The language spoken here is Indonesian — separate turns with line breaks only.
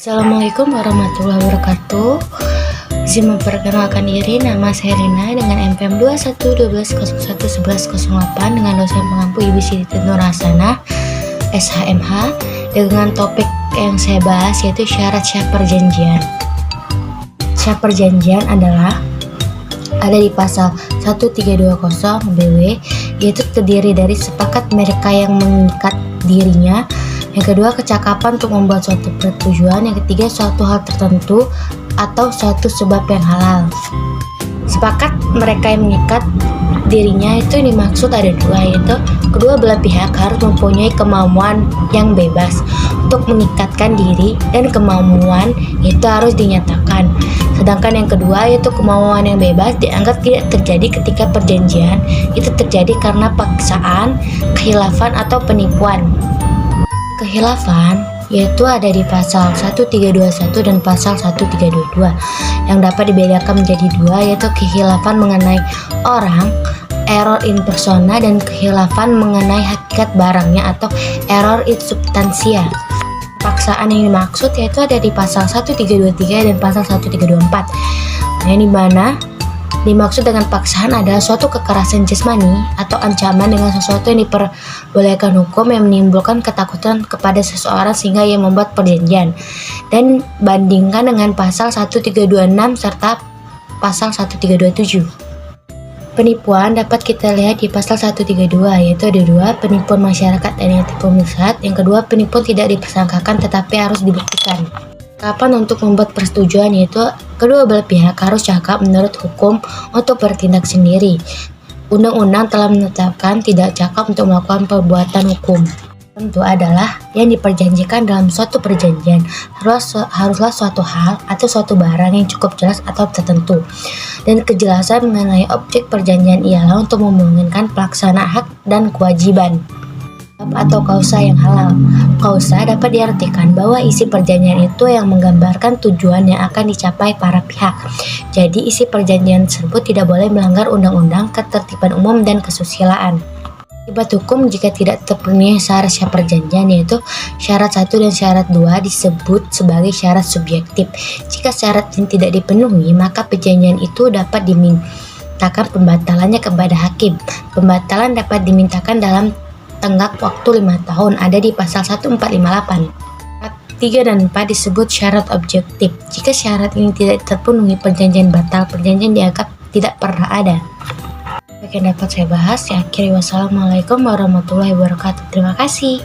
Assalamualaikum warahmatullahi wabarakatuh. Izin memperkenalkan diri, nama saya Rina dengan NPM 2112011108 dengan dosen pengampu Ibu Siti Nur Hasanah SHMH dengan topik yang saya bahas yaitu syarat-syarat perjanjian. Syarat perjanjian adalah ada di pasal 1320 BW, yaitu terdiri dari sepakat mereka yang mengikat dirinya. Yang kedua, kecakapan untuk membuat suatu pertujuan. Yang ketiga, suatu hal tertentu atau suatu sebab yang halal. Sepakat mereka yang mengikat dirinya itu dimaksud ada dua, yaitu kedua belah pihak harus mempunyai kemauan yang bebas untuk mengikatkan diri, dan kemauan itu harus dinyatakan. Sedangkan yang kedua yaitu kemauan yang bebas dianggap tidak terjadi ketika perjanjian itu terjadi karena paksaan, khilafan atau penipuan. Khilafan yaitu ada di pasal 1321 dan pasal 1322 yang dapat dibedakan menjadi dua, yaitu khilafan mengenai orang, error in persona, dan khilafan mengenai hakikat barangnya atau error in substantia. Paksaan yang dimaksud yaitu ada di pasal 1323 dan pasal 1324, yang dimana dimaksud dengan paksaan adalah suatu kekerasan jasmani atau ancaman dengan sesuatu yang diperbolehkan hukum yang menimbulkan ketakutan kepada seseorang sehingga ia membuat perjanjian, dan bandingkan dengan pasal 1326 serta pasal 1327. Penipuan dapat kita lihat di pasal 132, yaitu ada dua: penipuan masyarakat dan yang tipu muslihat. Yang kedua, penipuan tidak dipersangkakan tetapi harus dibuktikan. Kapan untuk membuat persetujuan, yaitu kedua belah pihak harus cakap menurut hukum untuk bertindak sendiri. Undang-undang telah menetapkan tidak cakap untuk melakukan perbuatan hukum. Tentu adalah yang diperjanjikan dalam suatu perjanjian haruslah suatu hal atau suatu barang yang cukup jelas atau tertentu, dan kejelasan mengenai objek perjanjian ialah untuk memungkinkan pelaksanaan hak dan kewajiban. Atau kausa yang halal. Kausa dapat diartikan bahwa isi perjanjian itu yang menggambarkan tujuan yang akan dicapai para pihak. Jadi isi perjanjian tersebut tidak boleh melanggar undang-undang, ketertiban umum, dan kesusilaan. Akibat hukum jika tidak terpenuhi syarat-syarat perjanjian, yaitu syarat 1 dan syarat 2 disebut sebagai syarat subjektif. Jika syarat ini tidak dipenuhi, maka perjanjian itu dapat dimintakan pembatalannya kepada hakim. Pembatalan dapat dimintakan dalam tenggat waktu 5 tahun, ada di pasal 1458. 3 dan 4 disebut syarat objektif. Jika syarat ini tidak terpenuhi, perjanjian batal. Perjanjian dianggap tidak pernah ada. Yang dapat saya bahas, saya akhiri. Wassalamualaikum warahmatullahi wabarakatuh. Terima kasih.